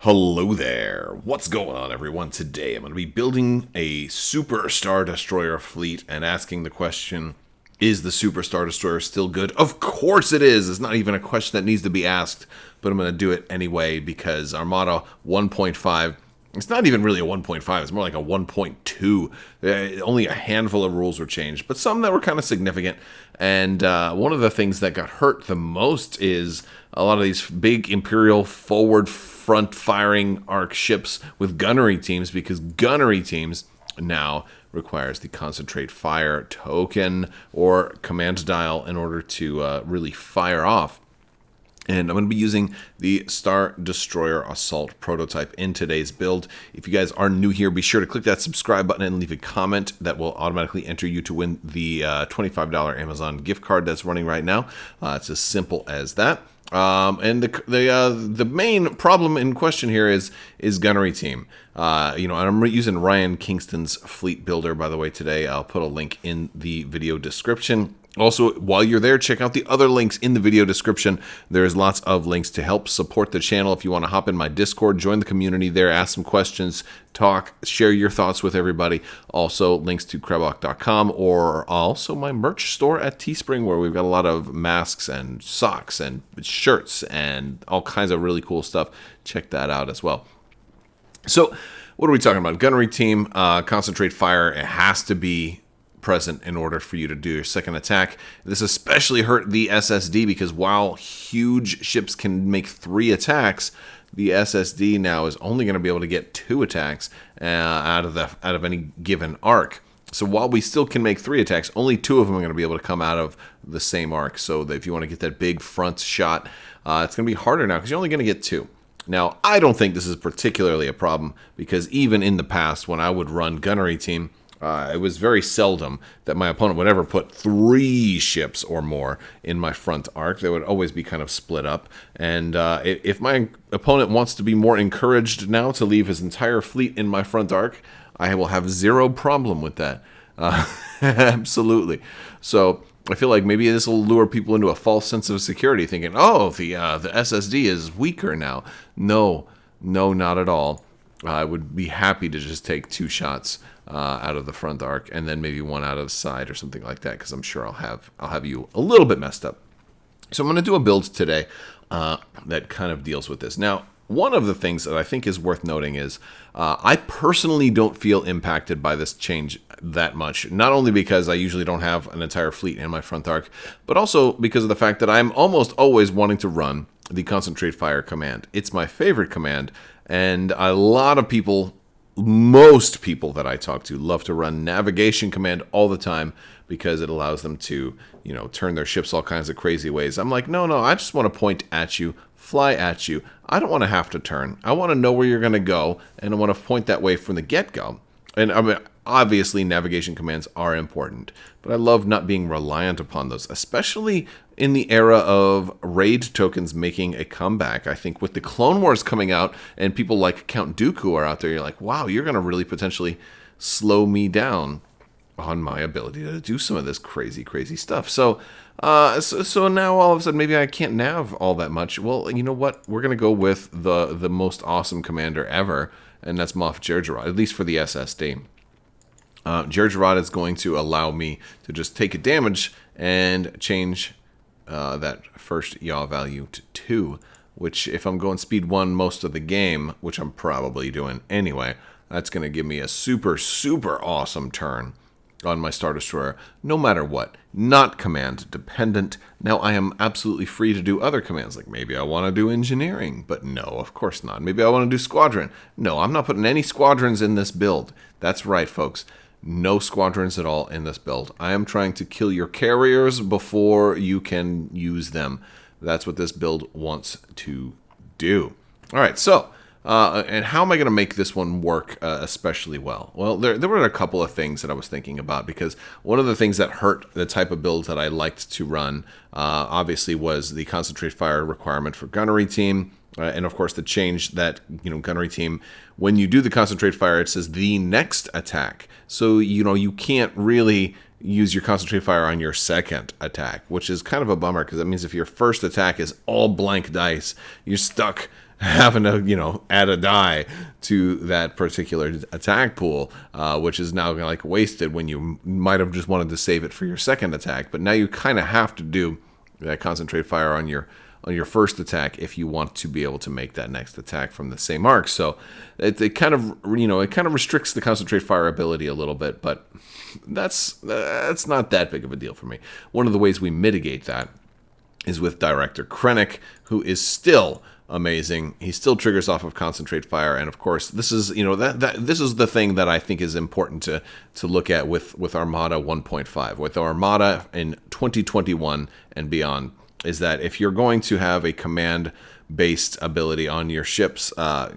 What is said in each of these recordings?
Hello there. What's going on, everyone? Today I'm going to be building a Super Star Destroyer fleet and asking the question, is the Super Star Destroyer still good? Of course it is. It's not even a question that needs to be asked, but I'm going to do it anyway because Armada 1.5, it's not even really a 1.5, it's more like a 1.2. Only a handful of rules were changed, but some that were kind of significant. And one of the things that got hurt the most is a lot of these big Imperial forward front firing arc ships with gunnery teams, because gunnery teams now requires the concentrate fire token or command dial in order to really fire off. And I'm going to be using the Star Destroyer Assault prototype in today's build. If you guys are new here, be sure to click that subscribe button and leave a comment. That will automatically enter you to win the $25 Amazon gift card that's running right now. It's as simple as that. And the main problem in question here is gunnery team. And I'm using Ryan Kingston's fleet builder, by the way, today. I'll put a link in the video description. Also, while you're there, check out the other links in the video description. There's lots of links to help support the channel. If you want to hop in my Discord, join the community there, ask some questions, talk, share your thoughts with everybody. Also, links to Crabbok.com, or also my merch store at Teespring, where we've got a lot of masks and socks and shirts and all kinds of really cool stuff. Check that out as well. So, what are we talking about? Gunnery team, concentrate fire. It has to be present in order for you to do your second attack. This especially hurt the SSD because while huge ships can make 3 attacks, the SSD now is only going to be able to get 2 attacks out of any given arc. So while we still can make 3 attacks, only 2 of them are going to be able to come out of the same arc. So that if you want to get that big front shot, it's going to be harder now because you're only going to get 2. Now, I don't think this is particularly a problem because even in the past when I would run gunnery team, it was very seldom that my opponent would ever put 3 ships or more in my front arc. They would always be kind of split up. And if my opponent wants to be more encouraged now to leave his entire fleet in my front arc, I will have zero problem with that. Absolutely. So I feel like maybe this will lure people into a false sense of security, thinking, oh, the SSD is weaker now. No, not at all. I would be happy to just take 2 shots out of the front arc and then maybe 1 out of the side or something like that, because I'm sure I'll have you a little bit messed up. So I'm going to do a build today that kind of deals with this. Now, one of the things that I think is worth noting is I personally don't feel impacted by this change that much, not only because I usually don't have an entire fleet in my front arc, but also because of the fact that I'm almost always wanting to run the Concentrate Fire command. It's my favorite command, and a lot of people, most people that I talk to, love to run Navigation Command all the time because it allows them to, turn their ships all kinds of crazy ways. I'm like, no, I just want to point at you, fly at you. I don't want to have to turn. I want to know where you're going to go, and I want to point that way from the get-go. And I mean, obviously, navigation commands are important, but I love not being reliant upon those, especially in the era of raid tokens making a comeback. I think with the Clone Wars coming out and people like Count Dooku are out there, you're like, wow, you're going to really potentially slow me down on my ability to do some of this crazy stuff. So now all of a sudden, maybe I can't nav all that much. Well, you know what? We're going to go with the most awesome commander ever, and that's Moff Jerjerrod, at least for the SSD. Jerjerrod is going to allow me to just take a damage and change that first yaw value to 2, which if I'm going speed 1 most of the game, which I'm probably doing anyway, that's going to give me a super awesome turn on my Star Destroyer, no matter what. Not command dependent. Now I am absolutely free to do other commands, like maybe I want to do engineering, but no, of course not. Maybe I want to do squadron. No, I'm not putting any squadrons in this build. That's right, folks. No squadrons at all in this build. I am trying to kill your carriers before you can use them. That's what this build wants to do. All right, so and how am I going to make this one work especially well? Well, there were a couple of things that I was thinking about, because one of the things that hurt the type of builds that I liked to run, obviously, was the concentrate fire requirement for gunnery team. And of course, the change that, gunnery team, when you do the concentrate fire, it says the next attack. So, you can't really use your concentrate fire on your second attack, which is kind of a bummer, because that means if your first attack is all blank dice, you're stuck having to, add a die to that particular attack pool, which is now like wasted when you might have just wanted to save it for your second attack. But now you kind of have to do that concentrate fire on your first attack if you want to be able to make that next attack from the same arc. So it kind of restricts the concentrate fire ability a little bit, but that's not that big of a deal for me. One of the ways we mitigate that is with Director Krennic, who is still amazing. He still triggers off of concentrate fire, and of course, this is this is the thing that I think is important to look at with Armada 1.5, with Armada in 2021 and beyond. Is that if you're going to have a command-based ability on your ships,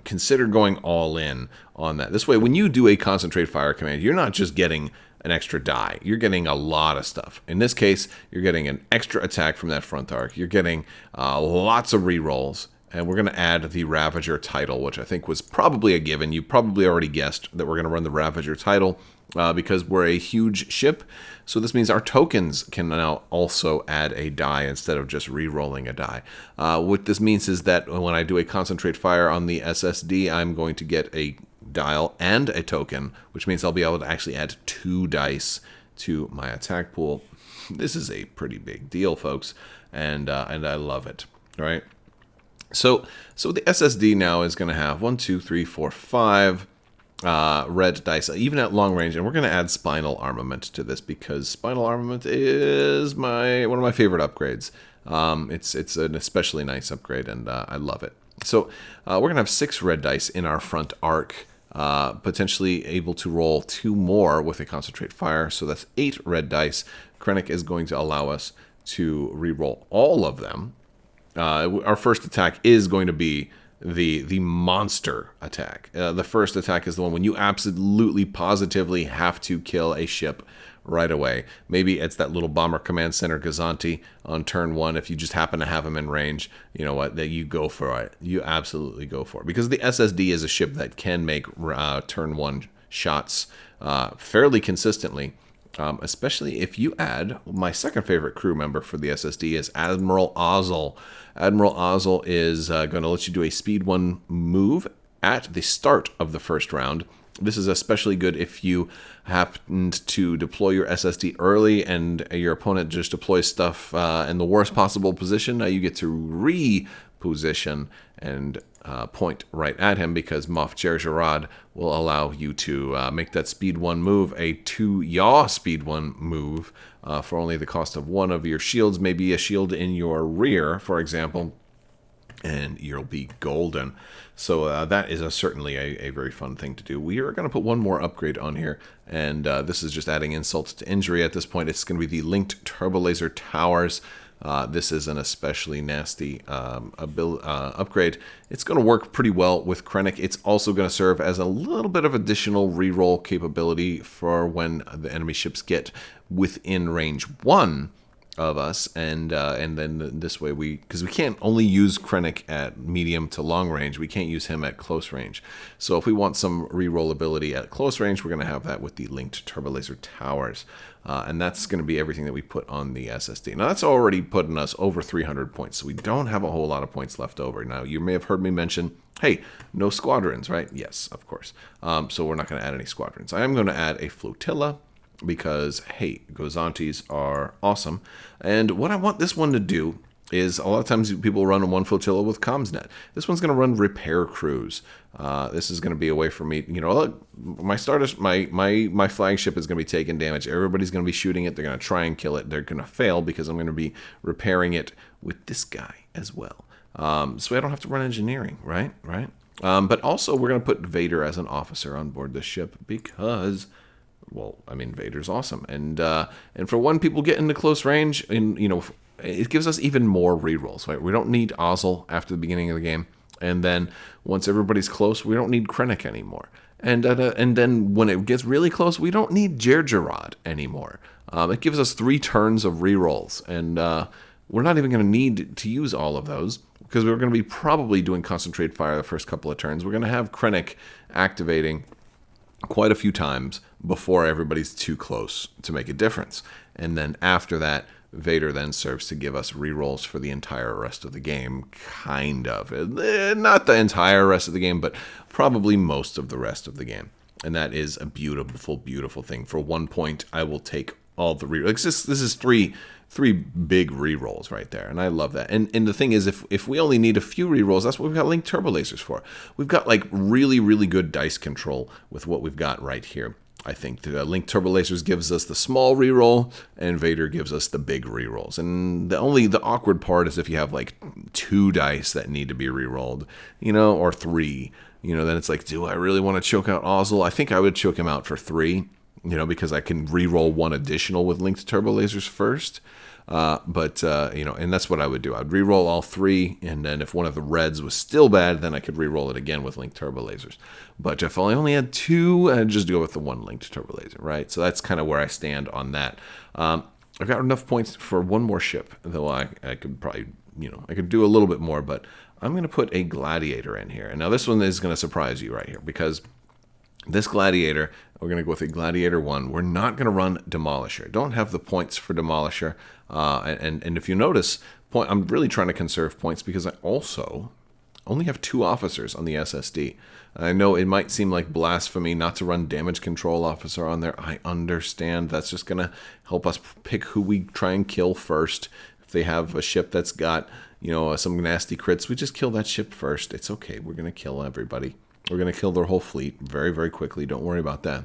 consider going all in on that. This way, when you do a concentrate fire command, you're not just getting an extra die. You're getting a lot of stuff. In this case, you're getting an extra attack from that front arc. You're getting lots of rerolls. And we're going to add the Ravager title, which I think was probably a given. You probably already guessed that we're going to run the Ravager title because we're a huge ship. So this means our tokens can now also add a die instead of just re-rolling a die. What this means is that when I do a concentrate fire on the SSD, I'm going to get a dial and a token, which means I'll be able to actually add 2 dice to my attack pool. This is a pretty big deal, folks, and I love it. All right. So the SSD now is going to have 1, 2, 3, 4, 5 red dice, even at long range, and we're going to add Spinal Armament to this because Spinal Armament is one of my favorite upgrades. It's an especially nice upgrade, and I love it. So we're going to have 6 red dice in our front arc, potentially able to roll 2 more with a concentrate fire, so that's 8 red dice. Krennic is going to allow us to re-roll all of them. Our first attack is going to be the monster attack. The first attack is the one when you absolutely positively have to kill a ship right away. Maybe it's that little bomber command center Gazanti on turn 1. If you just happen to have him in range, you know what, that you go for it. You absolutely go for it. Because the SSD is a ship that can make turn 1 shots fairly consistently. Especially if you add my second favorite crew member for the SSD is Admiral Ozil. Admiral Ozil is going to let you do a speed 1 move at the start of the first round. This is especially good if you happened to deploy your SSD early and your opponent just deploys stuff in the worst possible position. Now you get to reposition and point right at him because Moff Jerjerrod will allow you to make that speed 1 move a 2-yaw speed 1 move for only the cost of 1 of your shields, maybe a shield in your rear, for example, and you'll be golden. So that is certainly a very fun thing to do. We are going to put one more upgrade on here, and this is just adding insult to injury. At this point, it's going to be the linked turbo laser towers. This is an especially nasty upgrade. It's going to work pretty well with Krennic. It's also going to serve as a little bit of additional reroll capability for when the enemy ships get within range 1 of us, and then this way because we can't only use Krennic at medium to long range, we can't use him at close range. So if we want some reroll ability at close range, we're going to have that with the linked turbo laser towers, and that's going to be everything that we put on the SSD. Now that's already putting us over 300 points, so we don't have a whole lot of points left over. Now you may have heard me mention, hey, no squadrons, right? Yes, of course. So we're not going to add any squadrons. I am going to add a flotilla, because, hey, Gozantis are awesome. And what I want this one to do is, a lot of times people run one flotilla with CommsNet. This one's going to run repair crews. This is going to be a way for me, look, my flagship is going to be taking damage. Everybody's going to be shooting it. They're going to try and kill it. They're going to fail because I'm going to be repairing it with this guy as well. So I don't have to run engineering, right? But also, we're going to put Vader as an officer on board the ship because, well, I mean, Vader's awesome, and for when people get into close range, and it gives us even more rerolls. Right, we don't need Ozil after the beginning of the game, and then once everybody's close, we don't need Krennic anymore, and then when it gets really close, we don't need Jerjerrod anymore. It gives us 3 turns of rerolls, and we're not even going to need to use all of those because we're going to be probably doing concentrate fire the first couple of turns. We're going to have Krennic activating quite a few times before everybody's too close to make a difference. And then after that, Vader then serves to give us rerolls for the entire rest of the game, kind of. Not the entire rest of the game, but probably most of the rest of the game. And that is a beautiful, beautiful thing. For 1 point, I will take all the rerolls. This is three big rerolls right there, and I love that. And the thing is, if we only need a few rerolls, that's what we've got linked turbo lasers for. We've got like really, really good dice control with what we've got right here. I think the linked turbo lasers gives us the small reroll, and Vader gives us the big rerolls. And the awkward part is if you have like 2 dice that need to be rerolled, or 3. Then it's like, do I really want to choke out Ozil? I think I would choke him out for 3. Because I can re-roll 1 additional with linked turbo lasers first. And that's what I would do. I'd re-roll all 3, and then if one of the reds was still bad, then I could re-roll it again with linked turbo lasers. But if I only had 2, I'd just go with the 1 linked turbo laser, right? So that's kind of where I stand on that. I've got enough points for 1 more ship, though I could probably, I could do a little bit more, but I'm going to put a gladiator in here. And now this one is going to surprise you right here, because this gladiator, we're going to go with a gladiator 1. We're not going to run demolisher. Don't have the points for demolisher. And if you notice, I'm really trying to conserve points because I also only have 2 officers on the SSD. I know it might seem like blasphemy not to run damage control officer on there. I understand. That's just going to help us pick who we try and kill first. If they have a ship that's got, some nasty crits, we just kill that ship first. It's okay. We're going to kill everybody. We're going to kill their whole fleet very, very quickly. Don't worry about that.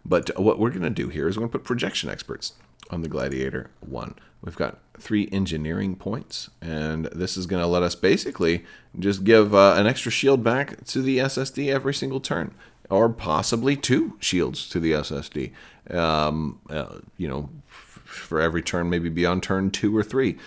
But what we're going to do here is we're going to put projection experts on the Gladiator 1. We've got 3 engineering points, and this is going to let us basically just give an extra shield back to the SSD every single turn, or possibly 2 shields to the SSD. For every turn, maybe beyond turn 2 or 3.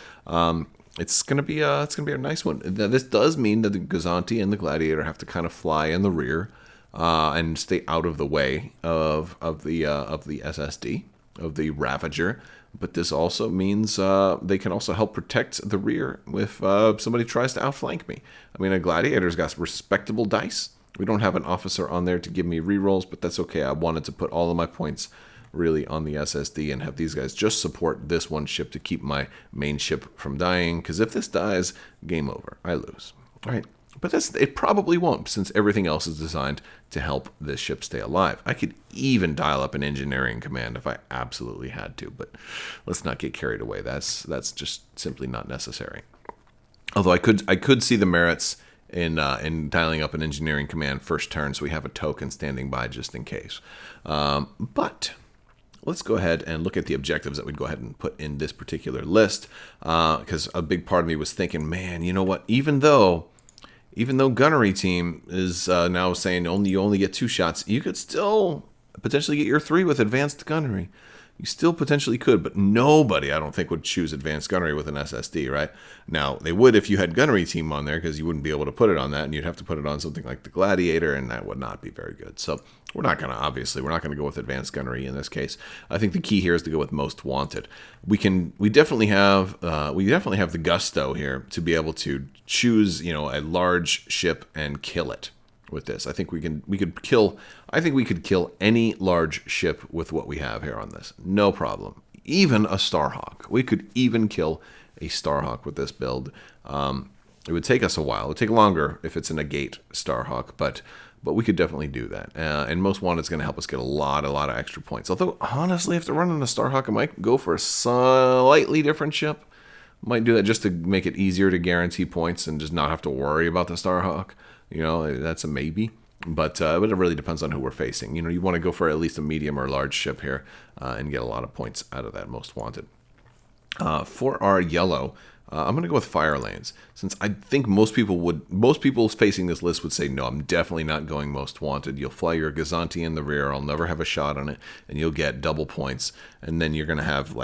It's gonna be a nice one. This does mean that the Gazanti and the Gladiator have to kind of fly in the rear and stay out of the way of the SSD, of the Ravager. But this also means they can also help protect the rear if somebody tries to outflank me. I mean, a Gladiator's got respectable dice. We don't have an officer on there to give me rerolls, but that's okay. I wanted to put all of my points really on the SSD and have these guys just support this 1 ship to keep my main ship from dying, because if this dies, game over. I lose. All right. But it probably won't, since everything else is designed to help this ship stay alive. I could even dial up an engineering command if I absolutely had to, but let's not get carried away. That's just simply not necessary. Although I could see the merits in dialing up an engineering command first turn, so we have a token standing by just in case. But let's go ahead and look at the objectives that we'd go ahead and put in this particular list, because a big part of me was thinking, man, you know what? Even though gunnery team is now saying you only get 2 shots, you could still potentially get your 3 with advanced gunnery. You still potentially could, but nobody, I don't think, would choose advanced gunnery with an SSD, right? Now, they would if you had gunnery team on there, because you wouldn't be able to put it on that, and you'd have to put it on something like the Gladiator, and that would not be very good. So we're not going to go with advanced gunnery in this case. I think the key here is to go with most wanted. We definitely have the gusto here to be able to choose, a large ship and kill it. With this, I think we could kill any large ship with what we have here on this. No problem. Even a Starhawk. We could even kill a Starhawk with this build. It would take us a while. It would take longer if it's an Agate Starhawk, but we could definitely do that. And Most Wanted is going to help us get a lot of extra points. Although, honestly, if they're running a Starhawk, I might go for a slightly different ship. Might do that just to make it easier to guarantee points and just not have to worry about the Starhawk. That's a maybe. But it really depends on who we're facing. You want to go for at least a medium or large ship here and get a lot of points out of that Most Wanted. For our yellow, I'm going to go with fire lanes, since I think most people facing this list would say, no, I'm definitely not going Most Wanted. You'll fly your Gazanti in the rear. I'll never have a shot on it, and you'll get double points. And then you're going to have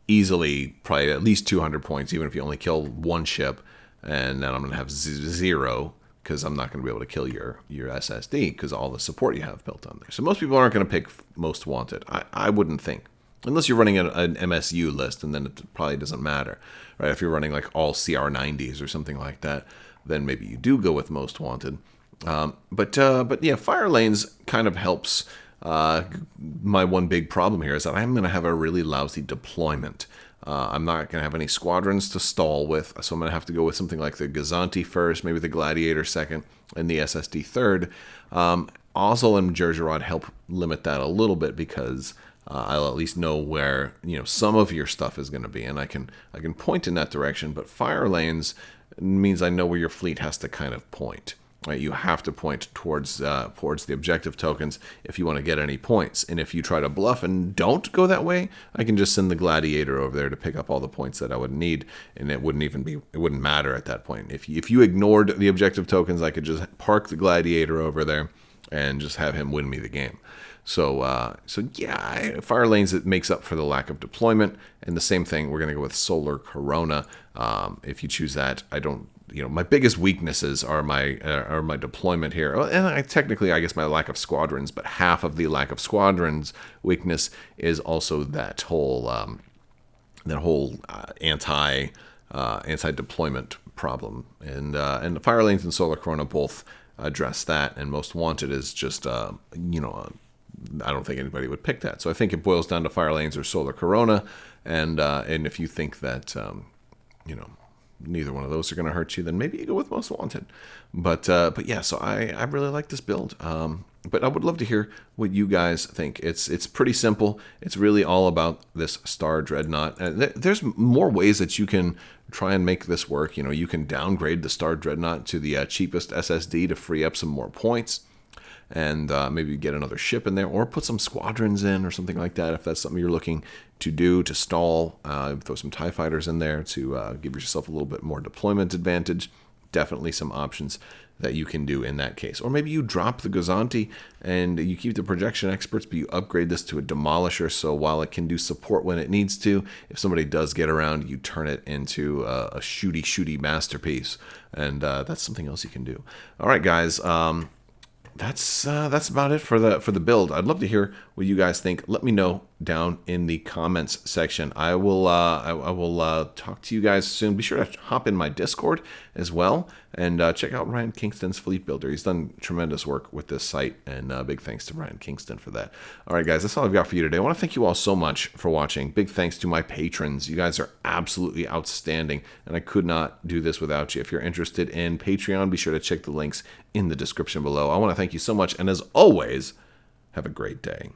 easily probably at least 200 points, even if you only kill 1 ship. And then I'm going to have 0. Because I'm not going to be able to kill your SSD because all the support you have built on there. So most people aren't going to pick Most Wanted. I wouldn't think. Unless you're running an MSU list, and then it probably doesn't matter. Right? If you're running all CR90s or something like that, then maybe you do go with Most Wanted. But yeah, fire lanes kind of helps. My one big problem here is that I'm going to have a really lousy deployment. I'm not going to have any squadrons to stall with, so I'm going to have to go with something like the Gazanti first, maybe the Gladiator second, and the SSD third. Ozil and Gergerod help limit that a little bit because I'll at least know where some of your stuff is going to be, and I can point in that direction. But fire lanes means I know where your fleet has to kind of point. Right, you have to point towards the objective tokens if you want to get any points. And if you try to bluff and don't go that way, I can just send the Gladiator over there to pick up all the points that I would need, and it wouldn't matter at that point. If you ignored the objective tokens, I could just park the Gladiator over there and just have him win me the game. So yeah, fire lanes, it makes up for the lack of deployment. And the same thing, we're going to go with Solar Corona. If you choose that, I don't. My biggest weaknesses are my deployment here, and I guess my lack of squadrons. But half of the lack of squadrons weakness is also that whole anti-deployment problem. And the fire lanes and Solar Corona both address that. And Most Wanted is just I don't think anybody would pick that. So I think it boils down to fire lanes or Solar Corona. And if you think that neither one of those are going to hurt you, then maybe you go with Most Wanted. But yeah, so I really like this build. But I would love to hear what you guys think. It's pretty simple. It's really all about this Star Dreadnought. There's more ways that you can try and make this work. You can downgrade the Star Dreadnought to the cheapest SSD to free up some more points. And maybe get another ship in there, or put some squadrons in or something like that if that's something you're looking to do to stall. Throw some TIE fighters in there to give yourself a little bit more deployment advantage. Definitely some options that you can do in that case. Or maybe you drop the Gazanti and you keep the projection experts, but you upgrade this to a demolisher, so while it can do support when it needs to, if somebody does get around, you turn it into a shooty masterpiece. And that's something else you can do. All right, guys. That's about it for the build. I'd love to hear what you guys think. Let me know down in the comments section. I will talk to you guys soon. Be sure to hop in my Discord as well and check out Ryan Kingston's Fleet Builder. He's done tremendous work with this site, and big thanks to Ryan Kingston for that. All right, guys, that's all I've got for you today. I want to thank you all so much for watching. Big thanks to my patrons. You guys are absolutely outstanding, and I could not do this without you. If you're interested in Patreon, be sure to check the links in the description below. I want to thank you so much, and as always, have a great day.